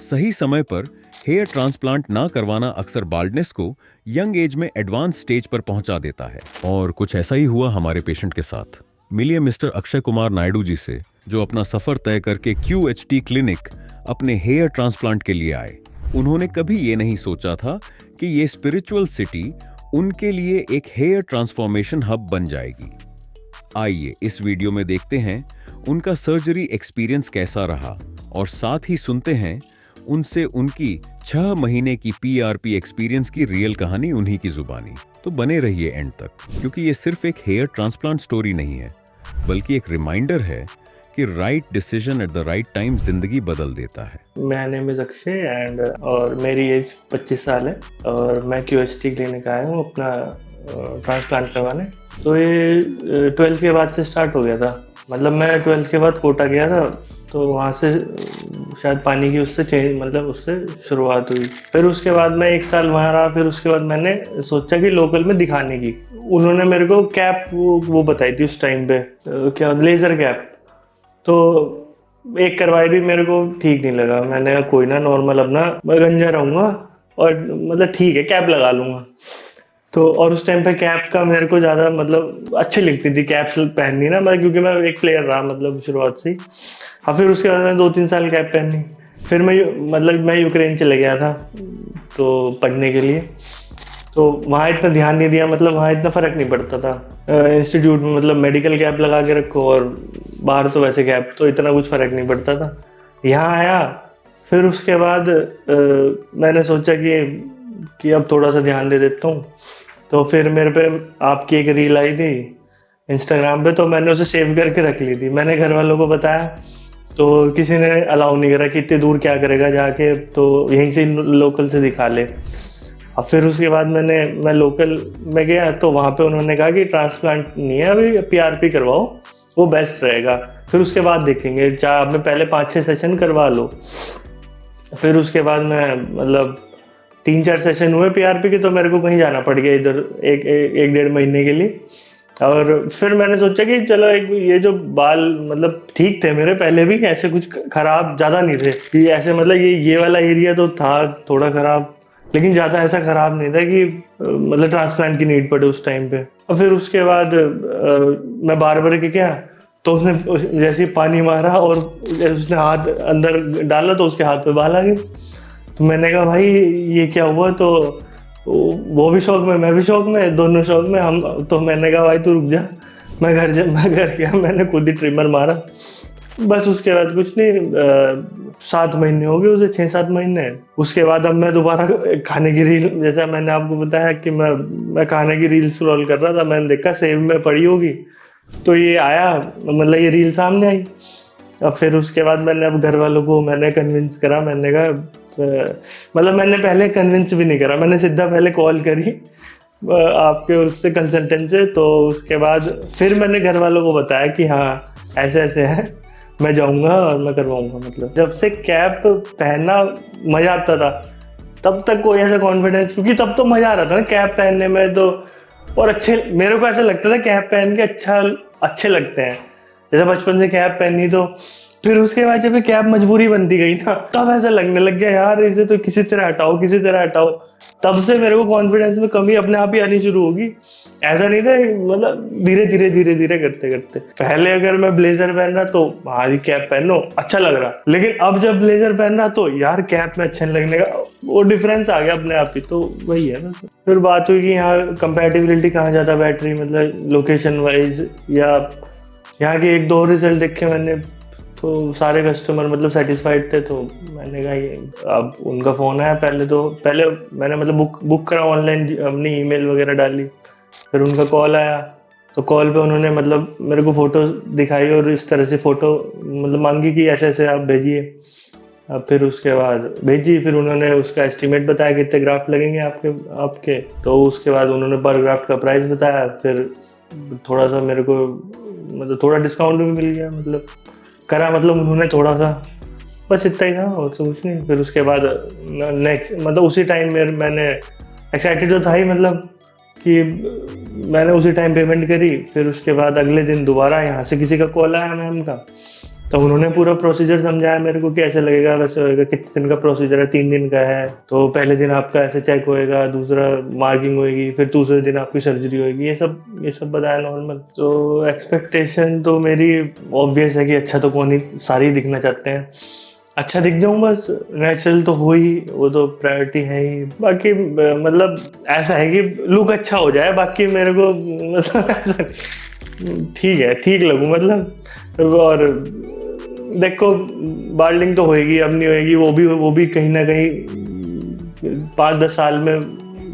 सही समय पर हेयर ट्रांसप्लांट ना करवाना अक्सर बाल्डनेस को यंग एज में एडवांस स्टेज पर पहुंचा देता है और कुछ ऐसा ही हुआ हमारे पेशेंट के साथ। मिलिए मिस्टर अक्षय कुमार नायडू जी से, जो अपना सफर तय करके QHT क्लिनिक अपने हेयर ट्रांसप्लांट के लिए आए। उन्होंने कभी ये नहीं सोचा था कि ये स्पिरिचुअल सिटी उनके लिए एक हेयर ट्रांसफॉर्मेशन हब बन जाएगी। आइए इस वीडियो में देखते हैं उनका सर्जरी एक्सपीरियंस कैसा रहा और साथ ही सुनते हैं उनसे उनकी 6 महीने की PRP एक्सपीरियंस की रियल कहानी उन्हीं की जुबानी। तो बने रहिए एंड तक, क्योंकि ये सिर्फ एक हेयर ट्रांसप्लांट स्टोरी नहीं है, बल्कि एक रिमाइंडर है कि right decision at the right time जिंदगी बदल देता है। मेरा नेम इज़ अक्षय एंड और मेरी एज 25 साल है और मैं QHT क्लिनिक आया हूँ अपना ट्रांसप्लांट करवाने। तो ये 12th के बाद से स्टार्ट हो गया था। मतलब मैं 12th के बाद कोटा गया था, तो वहाँ से शायद पानी की उससे चेंज मतलब उससे शुरुआत हुई। फिर उसके बाद मैं 1 साल वहाँ रहा। फिर उसके बाद मैंने सोचा कि लोकल में दिखाने की। उन्होंने मेरे को कैप वो बताई थी उस टाइम पे, क्या लेज़र कैप। तो एक करवाई भी मेरे को ठीक नहीं लगा। मैंने कहा कोई ना, नॉर्मल अपना मैं गंजा रहूँगा और मतलब ठीक है कैप लगा लूँगा। तो और उस टाइम पे कैप का मेरे को ज़्यादा मतलब अच्छी लगती थी कैप पहननी ना, मतलब क्योंकि मैं एक प्लेयर रहा मतलब शुरुआत से ही। हाँ, फिर उसके बाद मैंने 2-3 साल कैप पहनी। फिर मैं यूक्रेन चले गया था तो पढ़ने के लिए। तो वहाँ इतना ध्यान नहीं दिया, मतलब वहाँ इतना फ़र्क नहीं पड़ता था। इंस्टीट्यूट में मतलब मेडिकल कैप लगा के रखो और बाहर तो वैसे कैप, तो इतना कुछ फ़र्क नहीं पड़ता था। यहाँ आया फिर उसके बाद मैंने सोचा कि अब थोड़ा सा ध्यान दे देता हूँ। तो फिर मेरे पे आपकी एक रील आई थी इंस्टाग्राम पे, तो मैंने उसे सेव करके रख ली थी। मैंने घर वालों को बताया तो किसी ने अलाउ नहीं करा कि इतनी दूर क्या करेगा जाके, तो यहीं से लोकल से दिखा ले। अब फिर उसके बाद मैं लोकल में गया तो वहाँ पे उन्होंने कहा कि ट्रांसप्लांट नहीं है अभी, PRP करवाओ, वो बेस्ट रहेगा। फिर उसके बाद देखेंगे, चाहे आपने पहले 5-6 सेशन करवा लो। फिर उसके बाद मैं मतलब 3-4 सेशन हुए PRP के, तो मेरे को कहीं जाना पड़ गया इधर एक 1.5 महीने के लिए। और फिर मैंने सोचा कि चलो ये जो बाल मतलब ठीक थे मेरे पहले भी, ऐसे कुछ खराब ज़्यादा नहीं थे कि ऐसे, मतलब ये वाला एरिया तो था थोड़ा खराब, लेकिन ज़्यादा ऐसा ख़राब नहीं था कि मतलब ट्रांसप्लांट की नीड पड़े उस टाइम पे। और फिर उसके बाद मैं बार्बर के गया, तो उसने जैसे ही पानी मारा और जैसे उसने हाथ अंदर डाला तो उसके हाथ पे बाल आ गए। तो मैंने कहा भाई ये क्या हुआ? तो वो भी शौक में, मैं भी शौक में, दोनों शौक में हम। तो मैंने कहा भाई तू रुक जा, मैं घर गया, मैंने खुद ही ट्रिमर मारा। बस उसके बाद कुछ नहीं, 7 महीने हो गए उसे, 6-7 महीने। उसके बाद अब मैं दोबारा खाने की रील, जैसा मैंने आपको बताया कि मैं खाने की रील स्क्रॉल कर रहा था, मैंने देखा सेव में पड़ी होगी, तो ये आया, मतलब ये रील सामने आई। अब फिर उसके बाद मैंने अब घर वालों को मैंने कन्विंस करा। मैंने कहा मतलब मैंने पहले कन्विंस भी नहीं करा, मैंने सीधा पहले कॉल करी आपके उससे कंसल्टेंट से। तो उसके बाद फिर मैंने घर वालों को बताया कि हाँ ऐसे ऐसे है, मैं जाऊँगा और मैं करवाऊँगा। मतलब जब से कैप पहनना मज़ा आता था, तब तक कोई ऐसा कॉन्फिडेंस, क्योंकि तब तो मज़ा आ रहा था ना कैप पहनने में। तो और अच्छे, मेरे को ऐसा लगता था कैप पहन के अच्छे लगते हैं। जैसे बचपन से कैप पहनी, तो फिर उसके बाद जब कैप मजबूरी बनती गई ना, तब ऐसा लगने लग गया यार इसे तो किसी तरह हटाओ, किसी तरह हटाओ। तब से मेरे को कॉन्फिडेंस में कमी अपने आप ही आनी शुरू होगी। ऐसा नहीं था, मतलब धीरे धीरे करते करते। पहले अगर मैं ब्लेजर पहन रहा तो हाँ कैप पहनो अच्छा लग रहा, लेकिन अब जब ब्लेजर पहन रहा तो यार कैप में अच्छा नहीं लगने का, वो डिफरेंस आ गया अपने आप ही। तो वही है ना। फिर बात हुई कि यहाँ कंपैटिबिलिटी कहाँ ज़्यादा बैटरी, मतलब लोकेशन वाइज, या यहाँ के 1-2 रिजल्ट देखे मैंने, तो सारे कस्टमर मतलब सेटिस्फाइड थे। तो मैंने कहा ये, अब उनका फ़ोन आया, पहले मैंने मतलब बुक करा ऑनलाइन, अपनी ईमेल वगैरह डाली। फिर उनका कॉल आया, तो कॉल पे उन्होंने मतलब मेरे को फ़ोटो दिखाई और इस तरह से फ़ोटो मतलब मांगी कि ऐसे ऐसे आप भेजिए। अब फिर उसके बाद भेजी, फिर उन्होंने उसका एस्टिमेट बताया कितने ग्राफ्ट लगेंगे आपके। तो उसके बाद उन्होंने पर ग्राफ्ट का प्राइस बताया। फिर थोड़ा सा मेरे को मतलब थोड़ा डिस्काउंट भी मिल गया, मतलब करा, मतलब उन्होंने थोड़ा सा, बस इतना ही था और तो कुछ नहीं। फिर उसके बाद नेक्स्ट मतलब उसी टाइम मैंने एक्साइटेड तो था ही, मतलब कि मैंने उसी टाइम पेमेंट करी। फिर उसके बाद अगले दिन दोबारा यहाँ से किसी का कॉल आया मैम का, तो उन्होंने पूरा प्रोसीजर समझाया मेरे को कि ऐसे लगेगा वैसे होएगा, कितने दिन का प्रोसीजर है, 3 दिन का है। तो पहले दिन आपका ऐसे चेक होएगा, दूसरा मार्किंग होएगी, फिर दूसरे दिन आपकी सर्जरी होएगी, ये सब बताया नॉर्मल। तो एक्सपेक्टेशन तो मेरी ऑब्वियस है कि अच्छा तो कौन ही, सारे ही दिखना चाहते हैं, अच्छा दिख जाऊं बस, नेचुरल तो हो ही, वो तो प्रायोरिटी है ही। बाकी मतलब ऐसा है कि लुक अच्छा हो जाए, बाकी मेरे को मतलब ऐसा ठीक है, ठीक लगूं मतलब। और देखो बाल्डिंग तो होएगी, अब नहीं होएगी, वो भी कहीं ना कहीं 5-10 साल में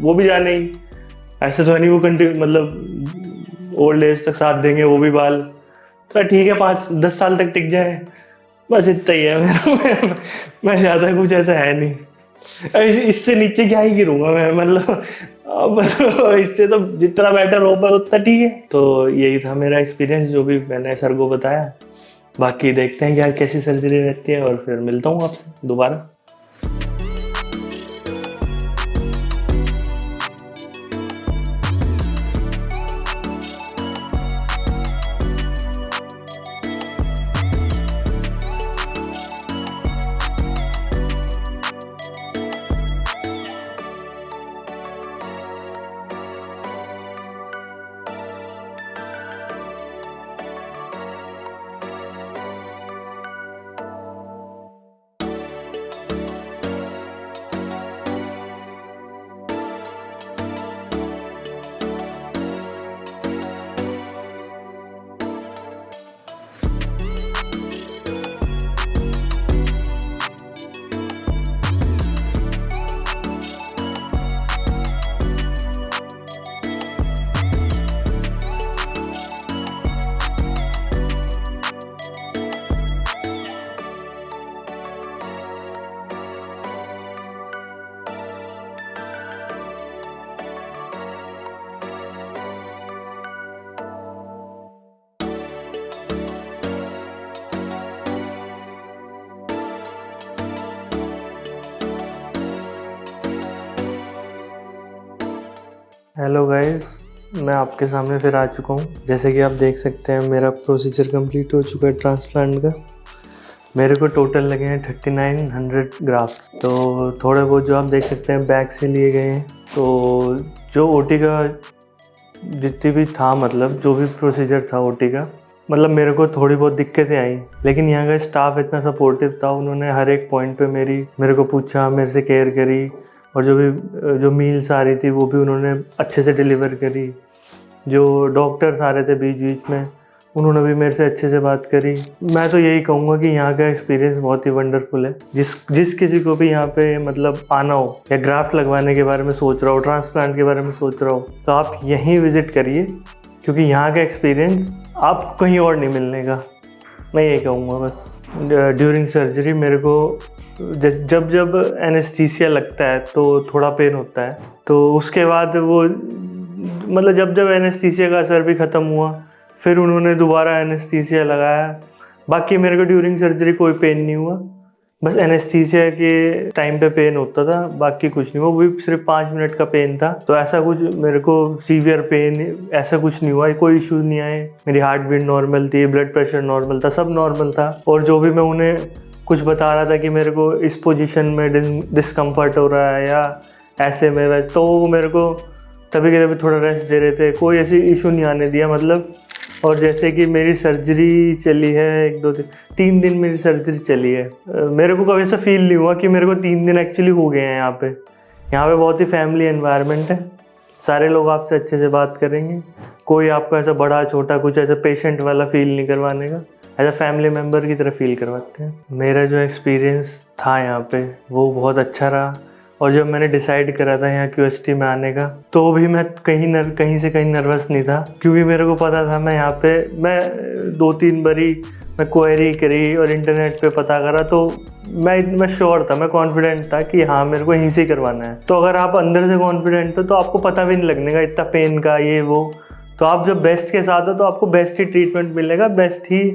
वो भी जाने ही। ऐसे तो है नहीं वो कंटिन्यू मतलब ओल्ड एज तक साथ देंगे वो भी बाल। तो ठीक है 5-10 साल तक टिक जाए, बस इतना ही है मेरा। मैं ज़्यादा कुछ ऐसा है नहीं, इससे नीचे क्या ही गिरूंगा मैं मतलब। अब इससे तो जितना बेटर हो पाए उतना ठीक है। तो यही था मेरा एक्सपीरियंस जो भी मैंने सर को बताया। बाकी देखते हैं क्या कैसी सर्जरी रहती है, और फिर मिलता हूँ आपसे दोबारा। हेलो गाइस, मैं आपके सामने फिर आ चुका हूँ। जैसे कि आप देख सकते हैं मेरा प्रोसीजर कंप्लीट हो चुका है ट्रांसप्लांट का। मेरे को टोटल लगे हैं 3900 ग्राफ्ट। तो थोड़े बहुत जो आप देख सकते हैं बैक से लिए गए हैं। तो जो ओटी का जितनी भी था, मतलब जो भी प्रोसीजर था ओटी का, मतलब मेरे को थोड़ी बहुत दिक्कतें आई, लेकिन यहाँ का स्टाफ इतना सपोर्टिव था। उन्होंने हर एक पॉइंट पे मेरे को पूछा, मेरे से केयर करी, और जो मील्स आ रही थी वो भी उन्होंने अच्छे से डिलीवर करी। जो डॉक्टर्स आ रहे थे बीच बीच में, उन्होंने भी मेरे से अच्छे से बात करी। मैं तो यही कहूँगा कि यहाँ का एक्सपीरियंस बहुत ही वंडरफुल है। जिस किसी को भी यहाँ पे मतलब आना हो, या ग्राफ्ट लगवाने के बारे में सोच रहा हो, ट्रांसप्लांट के बारे में सोच रहा हो, तो आप यहीं विजिट करिए, क्योंकि यहाँ का एक्सपीरियंस आपको कहीं और नहीं मिलने का। मैं ये कहूँगा बस। ड्यूरिंग सर्जरी मेरे को जब एनेस्थीसिया लगता है तो थोड़ा पेन होता है। तो उसके बाद वो मतलब जब एनेस्थीसिया का असर भी ख़त्म हुआ, फिर उन्होंने दोबारा एनेस्थीसिया लगाया। बाकी मेरे को ड्यूरिंग सर्जरी कोई पेन नहीं हुआ, बस एनेस्थीसिया के टाइम पे पेन होता था, बाकी कुछ नहीं हुआ। वो भी सिर्फ 5 मिनट का पेन था। तो ऐसा कुछ मेरे को सीवियर पेन ऐसा कुछ नहीं हुआ, कोई इशू नहीं आए। मेरी हार्ट बीट नॉर्मल थी, ब्लड प्रेशर नॉर्मल था, सब नॉर्मल था। और जो भी मैं उन्हें कुछ बता रहा था कि मेरे को इस पोजीशन में डिस्कम्फर्ट हो रहा है या ऐसे में वैसे, तो वो मेरे को तभी के तभी थोड़ा रेस्ट दे रहे थे, कोई ऐसी इशू नहीं आने दिया मतलब। और जैसे कि मेरी सर्जरी चली है 3 दिन मेरी सर्जरी चली है। मेरे को कभी ऐसा फील नहीं हुआ कि मेरे को 3 दिन एक्चुअली हो गए हैं। यहाँ पे बहुत ही फैमिली एनवायरनमेंट है, सारे लोग आपसे अच्छे से बात करेंगे। कोई आपको ऐसा बड़ा छोटा कुछ ऐसा पेशेंट वाला फील नहीं करवाने का, एज अ फैमिली मेम्बर की तरह फील करवाते हैं। मेरा जो एक्सपीरियंस था यहाँ पे वो बहुत अच्छा रहा। और जब मैंने डिसाइड करा था यहाँ QST में आने का, तो भी मैं कहीं से कहीं नर्वस नहीं था, क्योंकि मेरे को पता था मैं यहाँ पे 2-3 बारी मैं क्वेरी करी और इंटरनेट पे पता करा, तो मैं श्योर था, मैं कॉन्फिडेंट था कि हाँ मेरे को यहीं से करवाना है। तो अगर आप अंदर से कॉन्फिडेंट हो तो आपको पता भी नहीं लगने का इतना पेन का ये वो। तो आप जब बेस्ट के साथ हो तो आपको बेस्ट ही ट्रीटमेंट मिलेगा, बेस्ट ही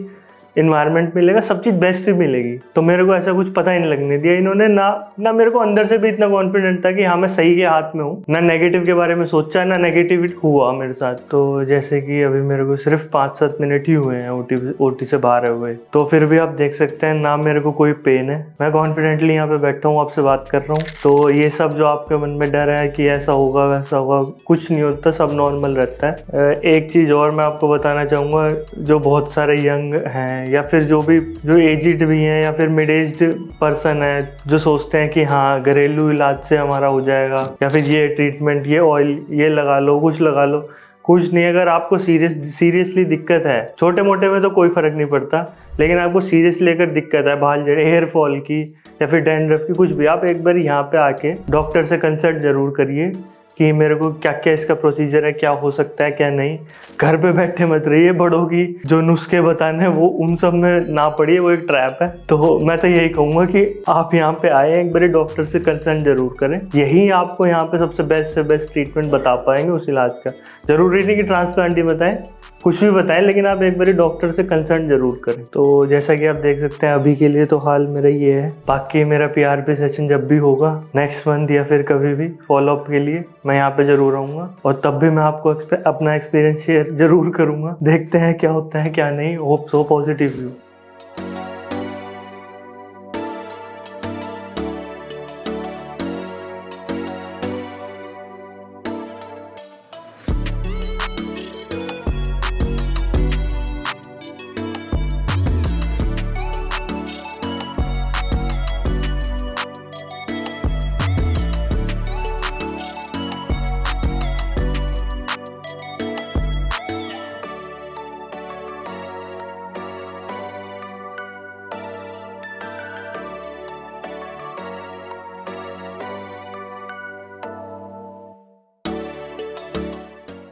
इन्वायरमेंट मिलेगा, सब चीज़ बेस्ट ही मिलेगी। तो मेरे को ऐसा कुछ पता ही नहीं लगने दिया इन्होंने, ना मेरे को अंदर से भी इतना कॉन्फिडेंट था कि हाँ मैं सही के हाथ में हूँ, ना नेगेटिव के बारे में सोचा, ना नेगेटिव हुआ मेरे साथ। तो जैसे कि अभी मेरे को सिर्फ 5-7 मिनट ही हुए हैं ओटी से बाहर हुए, तो फिर भी आप देख सकते हैं ना मेरे को कोई पेन है, मैं कॉन्फिडेंटली यहाँ पे बैठा हूँ, आपसे बात कर रहा हूँ। तो ये सब जो आपके मन में डर है कि ऐसा होगा वैसा होगा, कुछ नहीं होता, सब नॉर्मल रहता है। एक चीज़ और मैं आपको बताना चाहूँगा, जो बहुत सारे यंग हैं या फिर जो एजिड भी हैं या फिर मिड एज्ड पर्सन है जो सोचते हैं कि हाँ घरेलू इलाज से हमारा हो जाएगा, या फिर ये ट्रीटमेंट, ये ऑयल ये लगा लो, कुछ लगा लो, कुछ नहीं। अगर आपको सीरियसली दिक्कत है, छोटे मोटे में तो कोई फर्क नहीं पड़ता, लेकिन आपको सीरियस लेकर दिक्कत है बाल झड़े, हेयर फॉल की या फिर डैंड्रफ की, कुछ भी, आप एक बार यहाँ पे आके डॉक्टर से कंसल्ट जरूर करिए कि मेरे को क्या क्या इसका प्रोसीजर है, क्या हो सकता है क्या नहीं। घर पे बैठे मत रहिए, बड़ों की जो नुस्खे बताने वो उन सब में ना पड़िए, वो एक ट्रैप है। तो मैं तो यही कहूँगा कि आप यहाँ पे आए, एक बार डॉक्टर से कंसल्ट जरूर करें, यही आपको यहाँ पे सबसे बेस्ट से बेस्ट ट्रीटमेंट बता पाएंगे उस इलाज का। जरूरी नहीं कि ट्रांसप्लांट ही बताएं, कुछ भी बताएं, लेकिन आप एक बार डॉक्टर से कंसल्ट जरूर करें। तो जैसा कि आप देख सकते हैं अभी के लिए तो हाल मेरा ये है, बाकी मेरा PRP सेशन जब भी होगा नेक्स्ट मंथ या फिर कभी भी फॉलोअप के लिए मैं यहाँ पे जरूर आऊँगा, और तब भी मैं आपको अपना एक्सपीरियंस शेयर जरूर करूँगा। देखते हैं क्या होता है क्या नहीं, होप सो पॉजिटिव व्यू।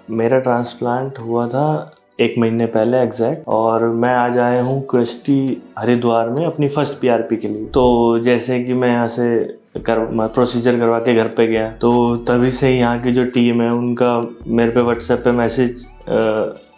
मेरा ट्रांसप्लांट हुआ था 1 महीने पहले एग्जैक्ट, और मैं आज आया हूँ क्वेस्टी हरिद्वार में अपनी फर्स्ट PRP के लिए। तो जैसे कि मैं यहाँ से प्रोसीजर करवा के घर पे गया, तो तभी से यहाँ की जो टीम है उनका मेरे पे व्हाट्सएप पे मैसेज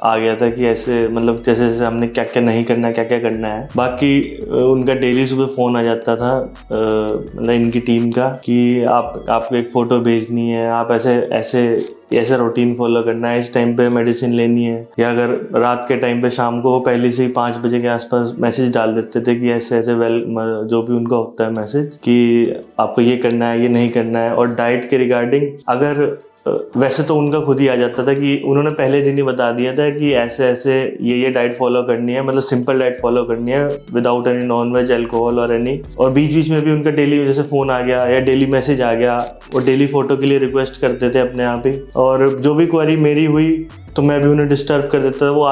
आ गया था कि ऐसे, मतलब जैसे जैसे हमने क्या क्या नहीं करना, क्या क्या करना है। बाकी उनका डेली सुबह फ़ोन आ जाता था, मतलब इनकी टीम का, कि आपको एक फ़ोटो भेजनी है, आप ऐसे रूटीन फॉलो करना है, इस टाइम पे मेडिसिन लेनी है। या अगर रात के टाइम पे शाम को वो पहले से ही 5 बजे के आसपास मैसेज डाल देते थे कि ऐसे ऐसे जो भी उनका होता है मैसेज, कि आपको ये करना है, ये नहीं करना है। और डाइट के रिगार्डिंग अगर वैसे तो उनका खुद ही आ जाता था कि उन्होंने पहले दिन ही बता दिया था कि ऐसे ऐसे ये डाइट फॉलो करनी है, मतलब सिंपल डाइट फॉलो करनी है without any non veg, alcohol और एनी। और बीच बीच में भी उनका डेली जैसे फ़ोन आ गया या डेली मैसेज आ गया, वो डेली फ़ोटो के लिए रिक्वेस्ट करते थे अपने आप ही। और जो भी क्वेरी मेरी हुई तो मैं भी उन्हें डिस्टर्ब कर देता था। वो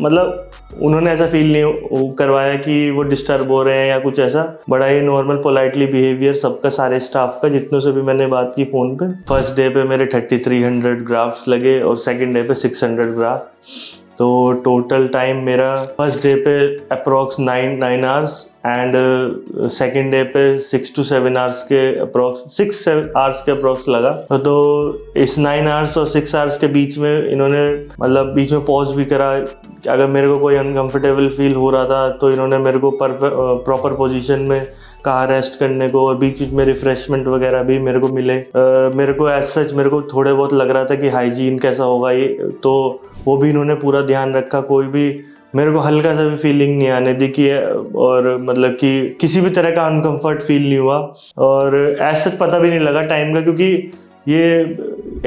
मतलब उन्होंने ऐसा फील नहीं करवाया कि वो डिस्टर्ब हो रहे हैं या कुछ ऐसा, बड़ा ही नॉर्मल पोलाइटली बिहेवियर सबका, सारे स्टाफ का, जितनों से भी मैंने बात की फ़ोन पे। फर्स्ट डे पे मेरे 3300 ग्राफ्स लगे और सेकंड डे पे 600 ग्राफ। तो टोटल टाइम मेरा फर्स्ट डे पे approx 9 hours and second day पे 6 to 7 आवर्स के अप्रॉक्स 6-7 आवर्स के अप्रॉक्स लगा। तो इस 9 आवर्स और 6 आवर्स के बीच में इन्होंने मतलब बीच में पॉज भी करा। अगर मेरे को कोई अनकंफर्टेबल फील हो रहा था तो इन्होंने मेरे को प्रॉपर पोजीशन में कहा रेस्ट करने को, और बीच बीच में रिफ्रेशमेंट वगैरह भी मेरे को मिले। मेरे को एज सच मेरे को थोड़े बहुत लग रहा था कि हाइजीन कैसा होगा ये, तो वो भी इन्होंने पूरा ध्यान रखा। कोई भी मेरे को हल्का सा भी फीलिंग नहीं आने दी कि, और मतलब कि किसी भी तरह का अनकंफर्ट फील नहीं हुआ। और एज सच पता भी नहीं लगा टाइम का, क्योंकि ये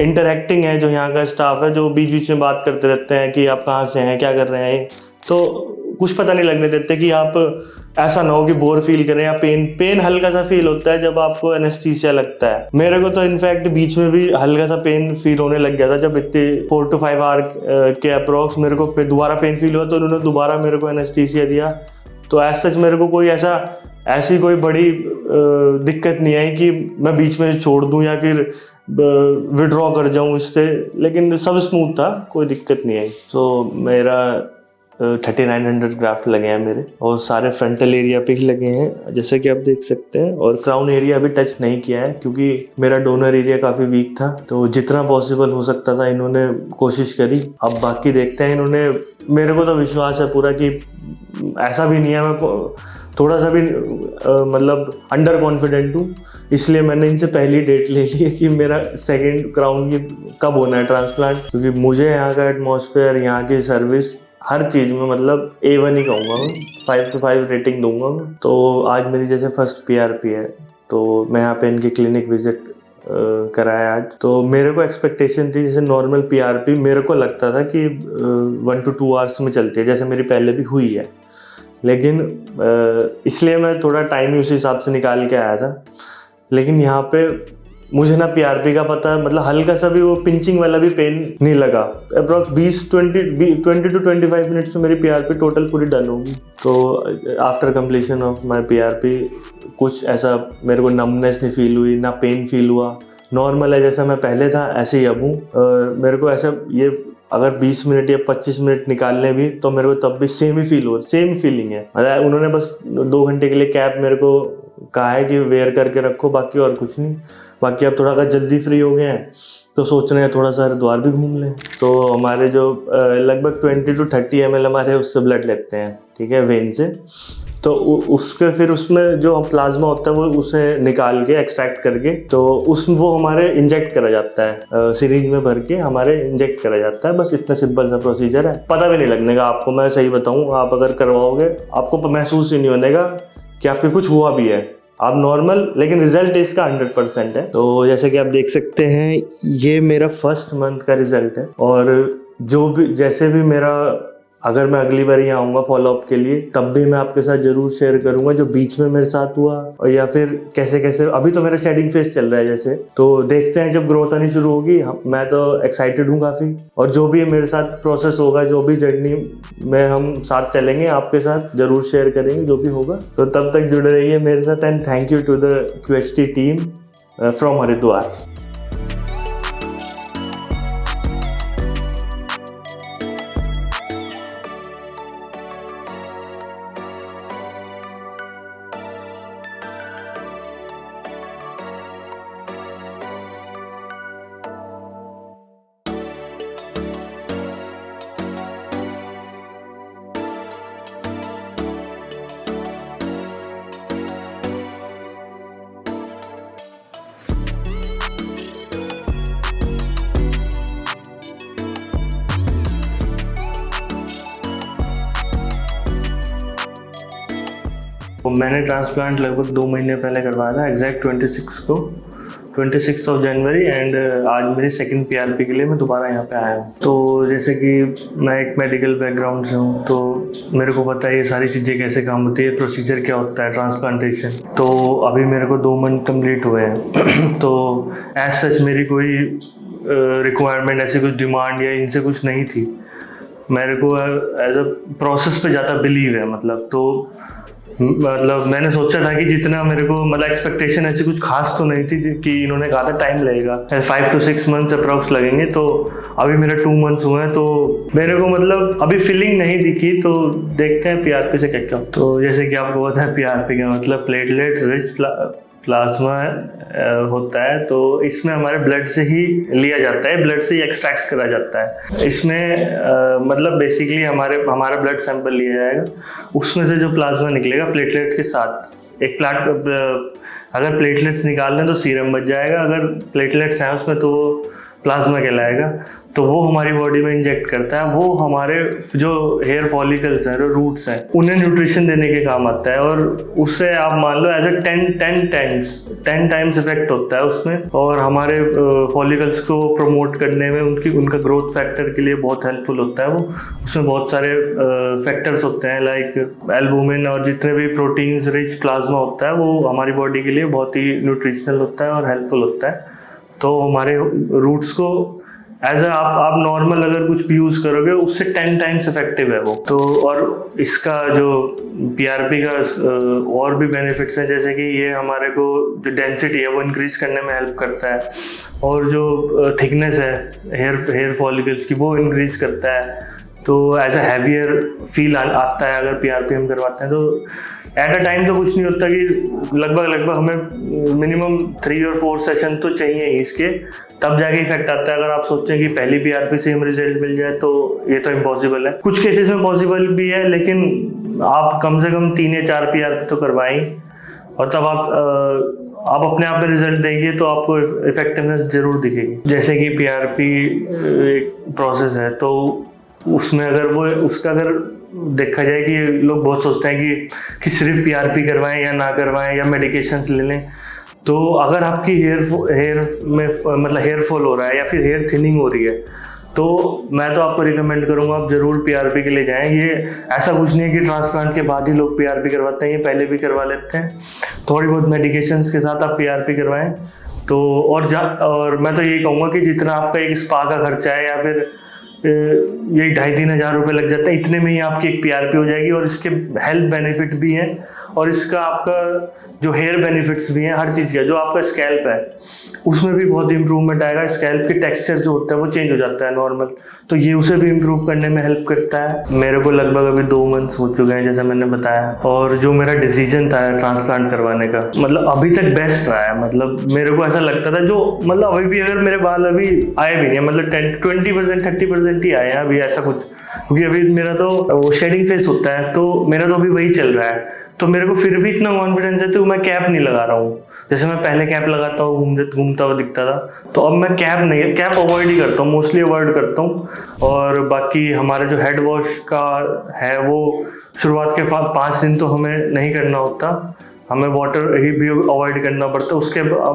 इंटरेक्टिंग है जो यहाँ का स्टाफ है, जो बीच बीच में बात करते रहते हैं कि आप कहाँ से हैं, क्या कर रहे हैं, तो कुछ पता नहीं लगने देते कि आप ऐसा ना हो कि बोर फील करें या पेन हल्का सा फील होता है जब आपको एनेस्थीसिया लगता है। मेरे को तो इनफैक्ट बीच में भी हल्का सा पेन फील होने लग गया था जब इतने 4 to 5 आवर के अप्रॉक्स मेरे को दोबारा पेन फील हुआ, तो उन्होंने दोबारा मेरे को एनेस्थीसिया दिया। तो एज सच मेरे को कोई ऐसी कोई बड़ी दिक्कत नहीं आई कि मैं बीच में छोड़ दूं या फिर विड्रॉ कर जाऊं इससे, लेकिन सब स्मूथ था, कोई दिक्कत नहीं आई। तो मेरा 3900 ग्राफ्ट लगे हैं मेरे, और सारे फ्रंटल एरिया पे ही लगे हैं जैसे कि आप देख सकते हैं, और क्राउन एरिया भी टच नहीं किया है क्योंकि मेरा डोनर एरिया काफ़ी वीक था, तो जितना पॉसिबल हो सकता था इन्होंने कोशिश करी। अब बाकी देखते हैं। इन्होंने, मेरे को तो विश्वास है पूरा कि ऐसा भी नहीं है मैं थोड़ा सा भी मतलब अंडर कॉन्फिडेंट हूँ, इसलिए मैंने इनसे पहली डेट ले ली है कि मेरा सेकंड क्राउन की कब होना है ट्रांसप्लांट, क्योंकि मुझे यहाँ का एटमॉस्फेयर, यहाँ की सर्विस, हर चीज़ में मतलब A1 ही कहूँगा मैं, 5 to 5 रेटिंग दूंगा मैं। तो आज मेरी जैसे फर्स्ट PRP है, तो मैं यहाँ पे इनकी क्लिनिक विजिट कराया आज। तो मेरे को एक्सपेक्टेशन थी, जैसे नॉर्मल PRP मेरे को लगता था कि 1 to 2 आवर्स में चलती है, जैसे मेरी पहले भी हुई है, लेकिन इसलिए मैं थोड़ा टाइम ही उसी हिसाब से निकाल के आया था। लेकिन यहाँ पे मुझे ना PRP का पता, मतलब हल्का सा भी वो पिंचिंग वाला भी पेन नहीं लगा। अप्रॉक्स 20 to 25 मिनट्स में मेरी PRP टोटल पूरी डन होगी। तो after completion of my PRP कुछ ऐसा मेरे को नमनेस नहीं फील हुई, ना पेन फील हुआ, नॉर्मल है जैसा मैं पहले था ऐसे ही अब हूँ। मेरे को ऐसा, ये अगर 20 मिनट या 25 मिनट निकालने भी तो मेरे को तब भी सेम फीलिंग है। मतलब उन्होंने बस 2 घंटे के लिए कैप मेरे को कहा है कि वेयर करके रखो, बाकी और कुछ नहीं। बाकी अब थोड़ा अगर जल्दी फ्री हो गए हैं तो सोच रहे हैं थोड़ा सा हरिद्वार भी घूम लें। तो हमारे जो लगभग 20 to 30 ml हमारे उससे ब्लड लेते हैं, ठीक है, वेन से। तो उसके फिर उसमें जो प्लाज्मा होता है वो उसे निकाल के एक्सट्रैक्ट करके तो वो हमारे इंजेक्ट करा जाता है, सीरीज में भर के हमारे इंजेक्ट करा जाता है। बस इतना सिंपल सा प्रोसीजर है, पता भी नहीं लगने का आपको। मैं सही बताऊँ, आप अगर करवाओगे आपको महसूस ही नहीं होने का कि आपके कुछ हुआ भी है, आप नॉर्मल, लेकिन रिजल्ट इसका 100% है। तो जैसे कि आप देख सकते हैं ये मेरा फर्स्ट मंथ का रिजल्ट है, और जो भी जैसे भी मेरा, अगर मैं अगली बार यहाँ आऊँगा फॉलोअप के लिए तब भी मैं आपके साथ जरूर शेयर करूँगा जो बीच में मेरे साथ हुआ, और या फिर कैसे कैसे। अभी तो मेरा शेडिंग फेज चल रहा है जैसे, तो देखते हैं जब ग्रोथ आनी शुरू होगी। मैं तो एक्साइटेड हूँ काफ़ी, और जो भी मेरे साथ प्रोसेस होगा, जो भी जर्नी में हम साथ चलेंगे, आपके साथ जरूर शेयर करेंगे जो भी होगा। तो तब तक जुड़े रहिए मेरे साथ, and thank you to the QST team from Haridwar. तो मैंने ट्रांसप्लांट लगभग 2 महीने पहले करवाया था, एग्जैक्ट 26 जनवरी, एंड आज मेरी सेकंड PRP के लिए मैं दोबारा यहाँ पे आया हूँ। तो जैसे कि मैं एक मेडिकल बैकग्राउंड से हूँ, तो मेरे को पता है ये सारी चीज़ें कैसे काम होती है, प्रोसीजर क्या होता है ट्रांसप्लांटेशन। तो अभी मेरे को 2 मंथ कंप्लीट हुए हैं। तो एज सच मेरी कोई रिक्वायरमेंट, ऐसी कुछ डिमांड या इनसे कुछ नहीं थी। मेरे को एज अ प्रोसेस पे ज़्यादा बिलीव है, मतलब मैंने सोचा था कि जितना मेरे को, मतलब एक्सपेक्टेशन ऐसी कुछ खास तो नहीं थी कि इन्होंने कहा था टाइम लगेगा, 5 to 6 मंथ्स अप्रॉक्स लगेंगे। तो अभी मेरा 2 मंथ्स हुए हैं, तो मेरे को मतलब अभी फीलिंग नहीं दिखी। तो देखते हैं PRP से क्या क्या। तो जैसे कि आपको पता है PRP का मतलब प्लेटलेट रिच प्लाज्मा होता है। तो इसमें हमारे ब्लड से ही लिया जाता है, ब्लड से ही एक्सट्रैक्ट करा जाता है। इसमें मतलब बेसिकली हमारा ब्लड सैंपल लिया जाएगा, उसमें से जो प्लाज्मा निकलेगा प्लेटलेट के साथ, अगर प्लेटलेट्स निकाल दें तो सीरम बच जाएगा, अगर प्लेटलेट्स हैं उसमें तो प्लाज्मा कहलाएगा। तो वो हमारी बॉडी में इंजेक्ट करता है, वो हमारे जो हेयर फॉलिकल्स हैं, जो रूट्स हैं, उन्हें न्यूट्रिशन देने के काम आता है। और उससे आप मान लो एज ए 10 टाइम्स इफेक्ट होता है उसमें, और हमारे फॉलिकल्स को प्रमोट करने में, उनका ग्रोथ फैक्टर के लिए बहुत हेल्पफुल होता है। वो उसमें बहुत सारे फैक्टर्स होते हैं, लाइक एल्बुमिन और जितने भी प्रोटीन्स रिच प्लाज्मा होता है, वो हमारी बॉडी के लिए बहुत ही न्यूट्रिशनल होता है और हेल्पफुल होता है। तो हमारे रूट्स को एज आप नॉर्मल अगर कुछ भी यूज़ करोगे उससे 10 टाइम्स इफेक्टिव है वो। तो और इसका जो PRP का और भी बेनिफिट्स हैं, जैसे कि ये हमारे को जो डेंसिटी है वो इंक्रीज करने में हेल्प करता है, और जो थिकनेस है हेयर फॉलिकल्स की वो इंक्रीज करता है। तो एज अ हैवियर फील आता है अगर पीआरपी हम करवाते हैं। तो एट अ टाइम तो कुछ नहीं होता कि लगभग हमें मिनिमम 3 और 4 सेशन तो चाहिए ही इसके, तब जाके इफेक्ट आता है। अगर आप सोचें कि पहली पीआरपी से हमें रिजल्ट मिल जाए तो ये तो इम्पॉसिबल है। कुछ केसेस में पॉसिबल भी है, लेकिन आप कम से कम 3 या 4 पीआरपी तो करवाएं, और तब आप अपने आप में रिजल्ट देंगे तो आपको इफेक्टिवनेस जरूर दिखेगी। जैसे कि पीआरपी एक प्रोसेस है, तो उसमें अगर देखा जाए कि लोग बहुत सोचते हैं कि सिर्फ पीआरपी करवाएं या ना करवाएं या मेडिकेशंस ले लें। तो अगर आपकी हेयर में मतलब हेयर फॉल हो रहा है या फिर हेयर थिनिंग हो रही है, तो मैं तो आपको रिकमेंड करूंगा आप जरूर पीआरपी के लिए जाएं। ये ऐसा कुछ नहीं है कि ट्रांसप्लांट के बाद ही लोग पीआरपी करवाते हैं, ये पहले भी करवा लेते हैं। थोड़ी बहुत मेडिकेशंस के साथ आप पीआरपी करवाएं। तो और मैं तो यही कहूँगा कि जितना आपका एक स्पा का खर्चा है या फिर यही 2,500-3 हज़ार रुपये लग जाता है, इतने में ही आपकी एक पीआरपी हो जाएगी। और इसके हेल्थ बेनिफिट भी हैं, और इसका आपका जो हेयर बेनिफिट्स भी हैं, हर चीज़ का। जो आपका स्कैल्प है उसमें भी बहुत इंप्रूवमेंट आएगा। स्कैल्प की टेक्सचर जो होता है वो चेंज हो जाता है नॉर्मल, तो ये उसे भी इम्प्रूव करने में हेल्प करता है। मेरे को लगभग अभी 2 मंथ्स हो चुके हैं जैसा मैंने बताया, और जो मेरा डिसीजन था ट्रांसप्लांट करवाने का, मतलब अभी तक बेस्ट रहा है। मतलब मेरे को ऐसा लगता था, जो मतलब अभी भी अगर मेरे बाल अभी आए भी नहीं, मतलब 20% 30% ही आए हैं अभी, ऐसा कुछ। क्योंकि अभी मेरा तो वो शेडिंग फेस होता है, तो मेरा तो अभी वही चल रहा है। तो मेरे को फिर भी इतना कॉन्फिडेंस है तो मैं कैप नहीं लगा रहा हूँ। जैसे मैं पहले कैप लगाता हूँ, घूमता हुआ दिखता था, तो अब मैं कैप अवॉइड ही करता हूँ, मोस्टली अवॉइड करता हूँ। और बाकी हमारे जो हेड वॉश का है वो शुरुआत के 5 दिन तो हमें नहीं करना होता, हमें वाटर ही भी अवॉइड करना पड़ता है।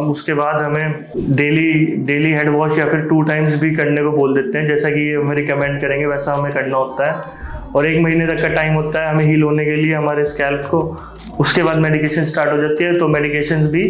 उसके बाद हमें डेली हेड वॉश या फिर 2 टाइम्स भी करने को बोल देते हैं, जैसा कि हमें रिकमेंड करेंगे वैसा हमें करना होता है। और 1 महीने तक का टाइम होता है हमें हील होने के लिए हमारे स्कैल्प को। उसके बाद मेडिकेशन स्टार्ट हो जाती है, तो मेडिकेशंस भी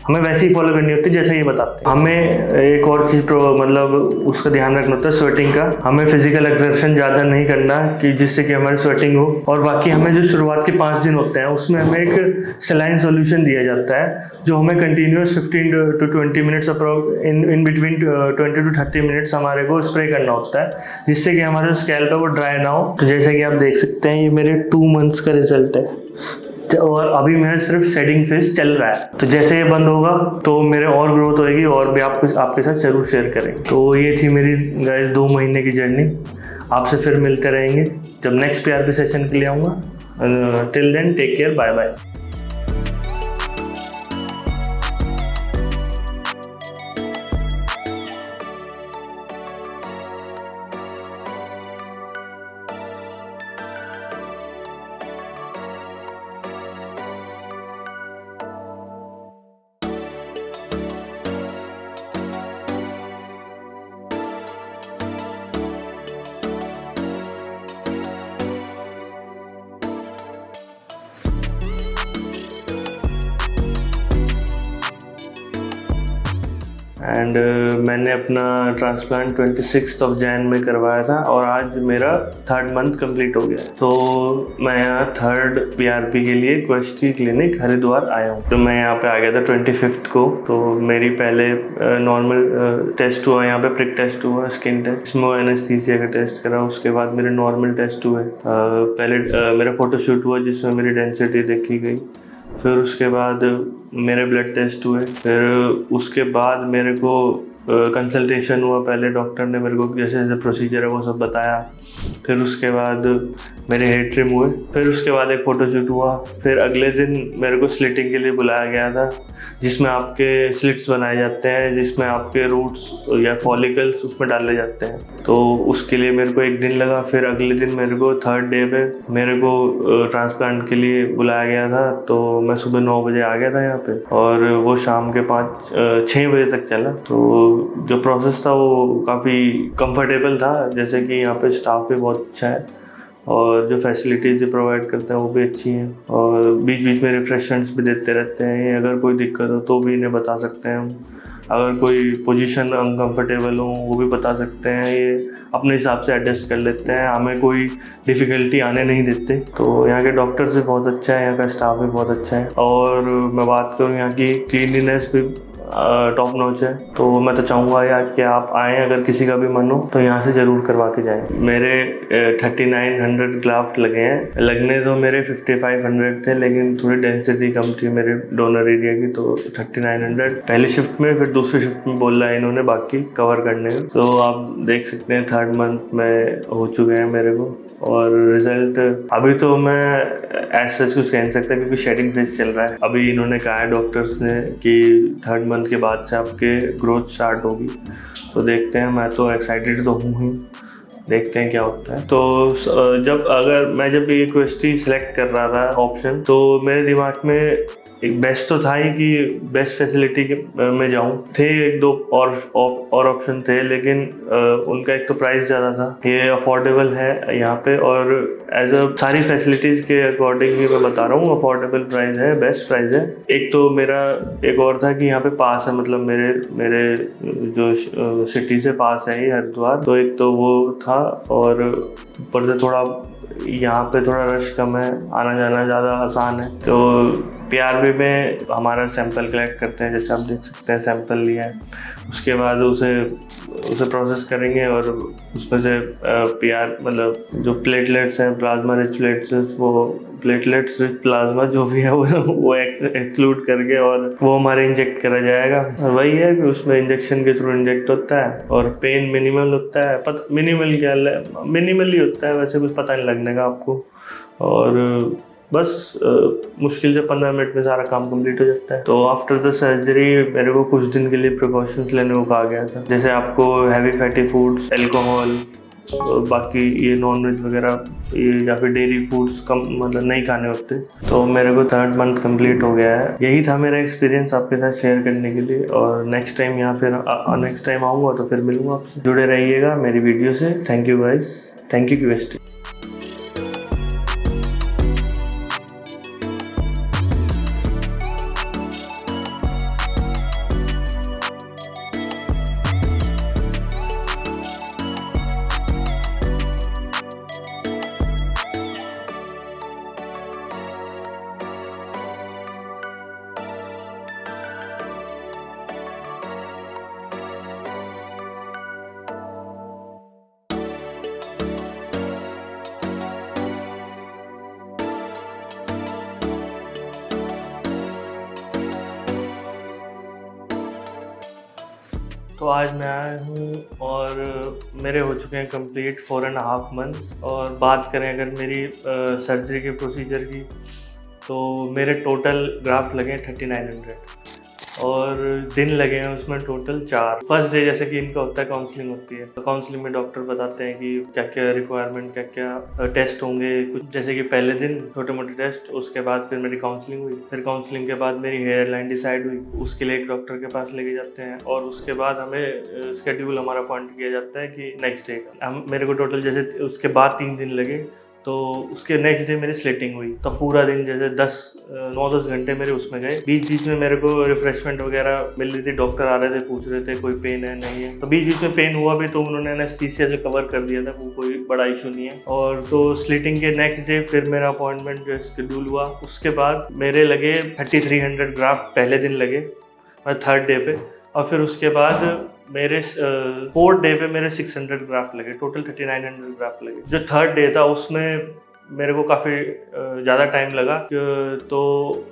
हमें वैसे ही फॉलो करनी होती है जैसे ये बताते हैं। हमें एक और चीज़ मतलब उसका ध्यान रखना होता है स्वेटिंग का। हमें फिजिकल एक्सर्शन ज़्यादा नहीं करना कि जिससे कि हमारी स्वेटिंग हो। और बाकी हमें जो शुरुआत के 5 दिन होते हैं उसमें हमें एक सलाइन सॉल्यूशन दिया जाता है, जो हमें continuous 15 to 20 minutes in between 20 to 30 minutes हमारे को स्प्रे करना होता है, जिससे कि हमारा जो स्कैल्प है वो ड्राई ना हो। तो जैसे कि आप देख सकते हैं, ये मेरे 2 मंथ्स का रिजल्ट है, और अभी मेरा सिर्फ शेडिंग फेज चल रहा है। तो जैसे ये बंद होगा तो मेरे और ग्रोथ होएगी, और भी आपके साथ जरूर शेयर करेंगे। तो ये थी मेरी गाइस 2 महीने की जर्नी। आपसे फिर मिलते रहेंगे जब नेक्स्ट पीआरपी सेशन के लिए आऊँगा। Till then take care, bye bye. And मैंने अपना ट्रांसप्लांट 26 जैन में करवाया था, और आज मेरा 3rd मंथ कंप्लीट हो गया। तो मैं यहाँ 3rd पीआरपी के लिए क्वेस्टी क्लिनिक हरिद्वार आया हूँ। तो मैं यहाँ पे आ गया था 25 को। तो मेरी पहले नॉर्मल टेस्ट हुआ, यहाँ पे प्रिक टेस्ट हुआ, स्किन टेस्ट, इसमें एनेस्थीसिया का टेस्ट करा। उसके बाद मेरे नॉर्मल टेस्ट हुए। पहले मेरा फोटोशूट हुआ जिसमें मेरी डेंसिटी देखी गई। फिर उसके बाद मेरे ब्लड टेस्ट हुए। फिर उसके बाद मेरे को कंसल्टेशन हुआ। पहले डॉक्टर ने मेरे को जैसे जैसे प्रोसीजर है वो सब बताया। फिर उसके बाद मेरे हेयर ट्रिम हुए। फिर उसके बाद एक फ़ोटोशूट हुआ। फिर अगले दिन मेरे को स्लिटिंग के लिए बुलाया गया था, जिसमें आपके स्लिट्स बनाए जाते हैं, जिसमें आपके रूट्स या फॉलिकल्स उसमें डाले जाते हैं। तो उसके लिए मेरे को 1 दिन लगा। फिर अगले दिन मेरे को 3rd डे पे मेरे को ट्रांसप्लांट के लिए बुलाया गया था। तो मैं सुबह 9 बजे आ गया था यहाँ पे, और वो शाम के 6 बजे तक चला। तो जो प्रोसेस था वो काफ़ी कंफर्टेबल था, जैसे कि यहाँ पे स्टाफ भी बहुत अच्छा है, और जो फैसिलिटीज़ प्रोवाइड करते हैं वो भी अच्छी हैं, और बीच बीच में रिफ्रेशमेंट्स भी देते रहते हैं। अगर कोई दिक्कत हो तो भी इन्हें बता सकते हैं हम। अगर कोई पोजीशन अनकंफर्टेबल हो वो भी बता सकते हैं, ये अपने हिसाब से एडजस्ट कर लेते हैं, हमें कोई डिफ़िकल्टी आने नहीं देते। तो यहाँ के डॉक्टर्स भी बहुत अच्छा है, यहाँ का स्टाफ भी बहुत अच्छा है। और मैं बात करूँ यहाँ की क्लीनिनेस भी टॉप नॉच है। तो मैं तो चाहूँगा यार कि आप आएँ, अगर किसी का भी मन हो तो यहाँ से ज़रूर करवा के जाएँ। मेरे 3900 ग्राफ्ट लगे हैं। लगने तो मेरे 5500 थे, लेकिन थोड़ी डेंसिटी कम थी मेरे डोनर एरिया की, तो 3900 पहली शिफ्ट में, फिर दूसरी शिफ्ट में बोला है इन्होंने बाकी कवर करने में। तो आप देख सकते हैं 3rd मंथ में हो चुके हैं मेरे को, और रिजल्ट अभी तो मैं एज सच कुछ कह नहीं सकता क्योंकि शेडिंग फेज चल रहा है। अभी इन्होंने कहा है डॉक्टर्स ने कि 3rd मंथ के बाद से आपके ग्रोथ स्टार्ट होगी, तो देखते हैं। मैं तो एक्साइटेड तो हूँ ही, देखते हैं क्या होता है। तो जब ये क्वेश्चन सिलेक्ट कर रहा था ऑप्शन, तो मेरे दिमाग में एक बेस्ट तो था ही कि बेस्ट फैसिलिटी में जाऊं। थे 1-2 और ऑप्शन थे, लेकिन उनका एक तो प्राइस ज़्यादा था। ये अफोर्डेबल है यहाँ पे, और एज अ सारी फैसिलिटीज़ के अकॉर्डिंग ही मैं बता रहा हूँ, अफोर्डेबल प्राइस है, बेस्ट प्राइस है। एक तो मेरा एक और था कि यहाँ पे पास है, मतलब मेरे जो सिटी से पास है ये हरिद्वार, तो एक तो वो था, और ऊपर से थोड़ा यहाँ पे थोड़ा रश कम है, आना जाना ज़्यादा आसान है। तो PRB में हमारा सैंपल कलेक्ट करते हैं, जैसे आप देख सकते हैं सैंपल लिया है, उसके बाद उसे प्रोसेस करेंगे, और उसमें से मतलब जो प्लेटलेट्स हैं, प्लाज्मा रिच प्लेटलेट्स, वो प्लेटलेट्स रिच प्लाज्मा जो भी है वो एक्सक्लूड करके, और वो हमारे इंजेक्ट करा जाएगा। और वही है कि उसमें इंजेक्शन के थ्रू इंजेक्ट होता है, और पेन मिनिमल होता है। मिनिमल ही होता है, वैसे कुछ पता नहीं लगने का आपको, और बस मुश्किल से 15 मिनट में सारा काम कंप्लीट हो जाता है। तो आफ्टर द सर्जरी मेरे को कुछ दिन के लिए प्रिकॉशंस लेने को कहा गया था, जैसे आपको हैवी फैटी फूड्स, अल्कोहल, बाकी ये नॉनवेज वगैरह, ये या फिर डेयरी फूड्स कम मतलब नहीं खाने होते। तो मेरे को 3rd मंथ कंप्लीट हो गया है। यही था मेरा एक्सपीरियंस आपके साथ शेयर करने के लिए, और नेक्स्ट टाइम आऊँगा तो फिर मिलूँगा आपसे। जुड़े रहिएगा मेरी वीडियो से। Thank you guys, thank you QST। तो आज मैं आया हूँ, और मेरे हो चुके हैं कंप्लीट 4.5 मंथ। और बात करें अगर मेरी सर्जरी के प्रोसीजर की, तो मेरे टोटल ग्राफ्ट लगे 3900, और दिन लगे हैं उसमें टोटल 4। फर्स्ट डे जैसे कि इनका होता है, काउंसलिंग होती है, तो काउंसलिंग में डॉक्टर बताते हैं कि क्या क्या रिक्वायरमेंट, क्या क्या टेस्ट होंगे। कुछ जैसे कि पहले दिन छोटे मोटे टेस्ट, उसके बाद फिर मेरी काउंसलिंग हुई, फिर काउंसलिंग के बाद मेरी हेयर लाइन डिसाइड हुई, उसके लिए एक डॉक्टर के पास लेके जाते हैं, और उसके बाद हमें शेड्यूल हमारा अपॉइंट किया जाता है कि नेक्स्ट डे का। मेरे को टोटल जैसे उसके बाद 3 दिन लगे, तो उसके नेक्स्ट डे मेरी स्लेटिंग हुई, तो पूरा दिन जैसे 9-10 घंटे मेरे उसमें गए। बीच में मेरे को रिफ्रेशमेंट वगैरह मिल रही थी, डॉक्टर आ रहे थे, पूछ रहे थे कोई पेन है नहीं है। तो बीच में पेन हुआ भी तो उन्होंने एनेस्थीसिया से कवर कर दिया था, वो कोई बड़ा इशू नहीं है। और तो स्लिटिंग के नेक्स्ट डे फिर मेरा अपॉइंटमेंट जो शेड्यूल हुआ, उसके बाद मेरे लगे 3300 ग्राफ्ट पहले दिन लगे, 3rd डे पे, और फिर उसके बाद मेरे 4th डे पे मेरे 600 ग्राफ्ट लगे, टोटल 3900 ग्राफ्ट लगे। जो 3rd डे था उसमें मेरे को काफ़ी ज़्यादा टाइम लगा, तो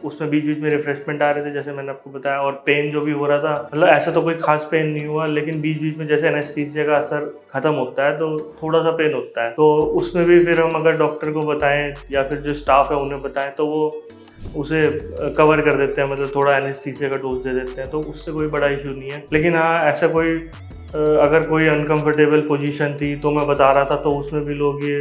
उसमें बीच में रिफ्रेशमेंट आ रहे थे जैसे मैंने आपको बताया, और पेन जो भी हो रहा था, मतलब ऐसा तो कोई खास पेन नहीं हुआ, लेकिन बीच में जैसे एनेस्थीसिया का असर खत्म होता है तो थोड़ा सा पेन होता है। तो उसमें भी फिर हम अगर डॉक्टर को बताएं या फिर जो स्टाफ है उन्हें बताएं, तो वो उसे कवर कर देते हैं, मतलब थोड़ा एनेस्थीसिया का डोज दे देते हैं, तो उससे कोई बड़ा इशू नहीं है। लेकिन हाँ, ऐसा कोई अगर कोई अनकंफर्टेबल पोजीशन थी तो मैं बता रहा था, तो उसमें भी लोग ये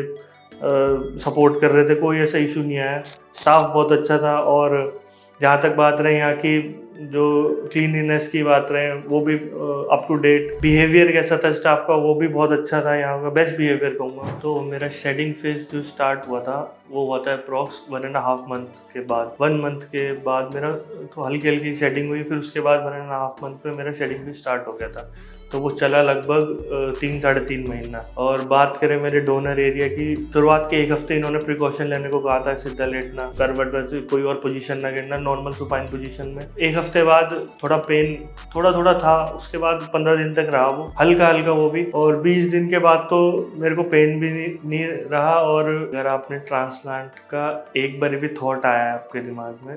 सपोर्ट कर रहे थे, कोई ऐसा इशू नहीं आया। स्टाफ बहुत अच्छा था, और जहाँ तक बात रही यहाँ की जो क्लीनलीनेस की बात रहे, वो भी अप टू डेट। बिहेवियर कैसा था स्टाफ का, वो भी बहुत अच्छा था, यहाँ का बेस्ट बिहेवियर कहूँगा। तो मेरा शेडिंग फेज जो स्टार्ट हुआ था वो होता है अप्रॉक्स 1.5 मंथ के बाद। 1 मंथ के बाद मेरा तो हल्की हल्की शेडिंग हुई, फिर उसके बाद 1.5 मंथ पे मेरा शेडिंग भी स्टार्ट हो गया था। तो वो चला लगभग 3 साढ़े 3 महीना। और बात करें मेरे डोनर एरिया की, शुरुआत के 1 हफ्ते इन्होंने प्रिकॉशन लेने को कहा था, सीधा लेटना, करवट में कोई और पोजीशन ना करना, नॉर्मल सुपाइन पोजीशन में। 1 हफ्ते बाद थोड़ा पेन थोड़ा था, उसके बाद 15 दिन तक रहा वो, हल्का हल्का वो भी, और 20 दिन के बाद तो मेरे को पेन भी नहीं रहा। और अगर आपने ट्रांसप्लांट का एक बार भी थॉट आया है आपके दिमाग में,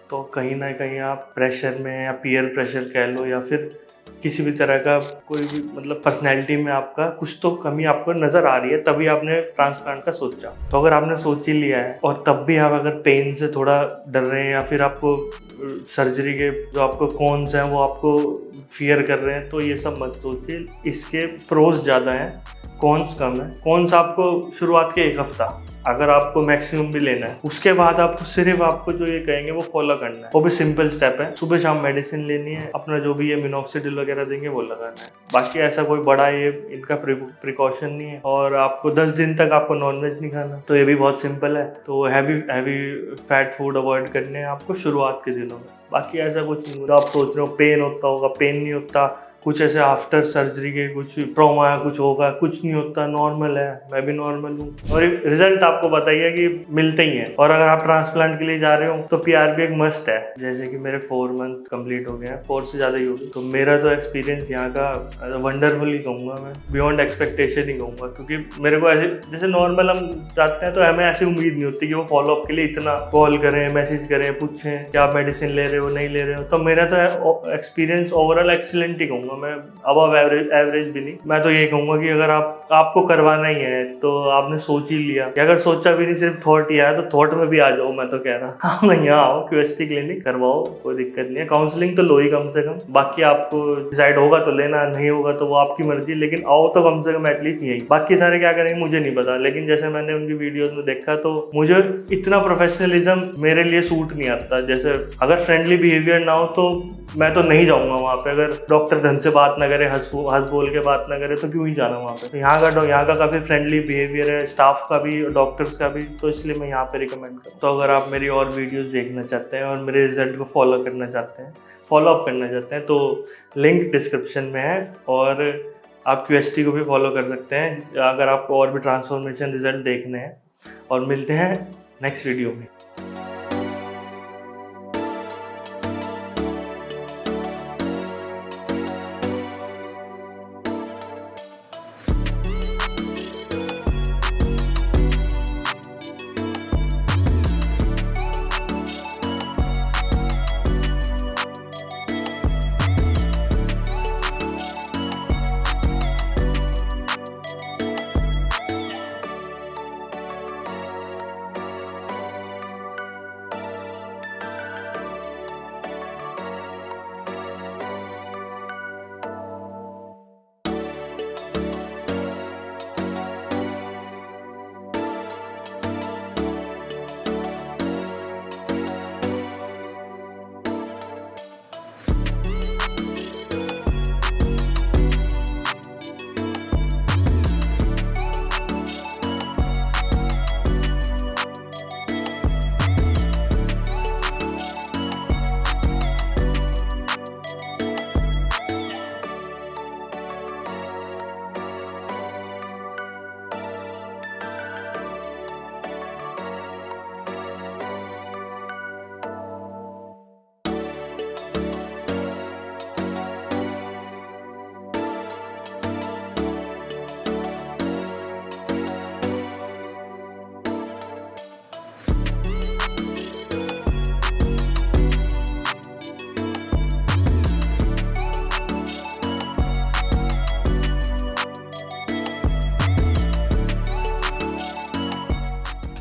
तो कहीं ना कहीं आप प्रेशर में, या पीयर प्रेशर कह लो, या फिर किसी भी तरह का कोई भी मतलब पर्सनैलिटी में आपका कुछ तो कमी आपको नज़र आ रही है, तभी आपने ट्रांसप्लांट का सोचा। तो अगर आपने सोच ही लिया है और तब भी आप अगर पेन से थोड़ा डर रहे हैं, या फिर आपको सर्जरी के जो आपको कॉन्स हैं वो आपको फियर कर रहे हैं, तो ये सब मत सोचिए। इसके प्रोज ज़्यादा हैं, कॉन्स कम है। कॉन्स आपको शुरुआत के 1 हफ्ता अगर आपको मैक्सिमम भी लेना है, उसके बाद आपको सिर्फ आपको जो ये कहेंगे वो फॉलो करना है। वो भी सिंपल स्टेप है, सुबह शाम मेडिसिन लेनी है, अपना जो भी ये मिनॉक्सिडिल वगैरह देंगे वो लगाना है। बाकी ऐसा कोई बड़ा ये इनका प्रिकॉशन नहीं है। और आपको 10 दिन तक आपको नॉनवेज नहीं खाना, तो ये भी बहुत सिंपल है। तो हैवी फैट फूड अवॉइड करने हैं आपको शुरुआत के दिनों में। बाकी ऐसा कुछ नहीं। आप सोच रहे हो पेन होता होगा, पेन नहीं होता। कुछ ऐसे आफ्टर सर्जरी के कुछ ट्रॉमा है, कुछ होगा, कुछ नहीं होता, नॉर्मल है, मैं भी नॉर्मल हूँ। और रिजल्ट आपको बताइए कि मिलते ही हैं। और अगर आप ट्रांसप्लांट के लिए जा रहे हो तो पीआरपी एक मस्ट है। जैसे कि मेरे 4 मंथ कंप्लीट हो गए हैं, 4 से ज़्यादा ही हो गए। तो मेरा तो एक्सपीरियंस यहाँ का वंडरफुल ही कहूँगा मैं, बियॉन्ड एक्सपेक्टेशन ही कहूँगा। क्योंकि मेरे को ऐसे जैसे नॉर्मल हम जाते हैं तो हमें ऐसी उम्मीद नहीं होती कि वो फॉलोअप के लिए इतना कॉल करें, मैसेज करें, पूछें कि आप मेडिसिन ले रहे हो नहीं ले रहे हो। तो मेरा तो एक्सपीरियंस ओवरऑल एक्सीलेंट ही कहूँगा मैं, अबव एवरेज भी नहीं। मैं तो ये कहूँगा कि अगर आपको करवाना ही है तो आपने सोच ही लिया, कि अगर सोचा भी नहीं, सिर्फ थॉट ही आया, तो थॉट में भी आ जाओ। मैं तो कह रहा हाँ, यहाँ आओ, क्यूएसटी क्लिनिक करवाओ, कोई दिक्कत नहीं है। काउंसलिंग तो लो ही कम से कम, बाकी आपको डिसाइड होगा तो लेना, नहीं होगा तो वो आपकी मर्जी, लेकिन आओ तो कम से कम एटलीस्ट यही। बाकी सारे क्या करेंगे मुझे नहीं पता, लेकिन जैसे मैंने उनकी वीडियोस में देखा तो मुझे इतना प्रोफेशनलिज्म मेरे लिए सूट नहीं आता। जैसे अगर फ्रेंडली बिहेवियर ना हो तो मैं तो नहीं जाऊँगा वहाँ पे। अगर डॉक्टर ढंग से बात ना करे, हंस बोल के बात ना करे, तो क्यों ही जाना वहाँ पे। तो यहाँ का काफ़ी फ्रेंडली बिहेवियर है, स्टाफ का भी, डॉक्टर्स का भी, तो इसलिए मैं यहाँ पे रिकमेंड करूँ। तो अगर आप मेरी और वीडियोस देखना चाहते हैं और मेरे रिजल्ट को फॉलो करना चाहते हैं, फॉलोअप करना चाहते हैं, तो लिंक डिस्क्रिप्शन में है। और आप क्यूएसटी को भी फॉलो कर सकते हैं अगर आपको और भी ट्रांसफॉर्मेशन रिजल्ट देखने हैं। और मिलते हैं नेक्स्ट वीडियो में।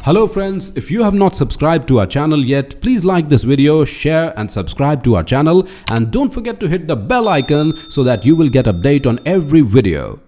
Hello friends, if you have not subscribed to our channel yet, please like this video, share and subscribe to our channel, and don't forget to hit the bell icon so that you will get update on every video.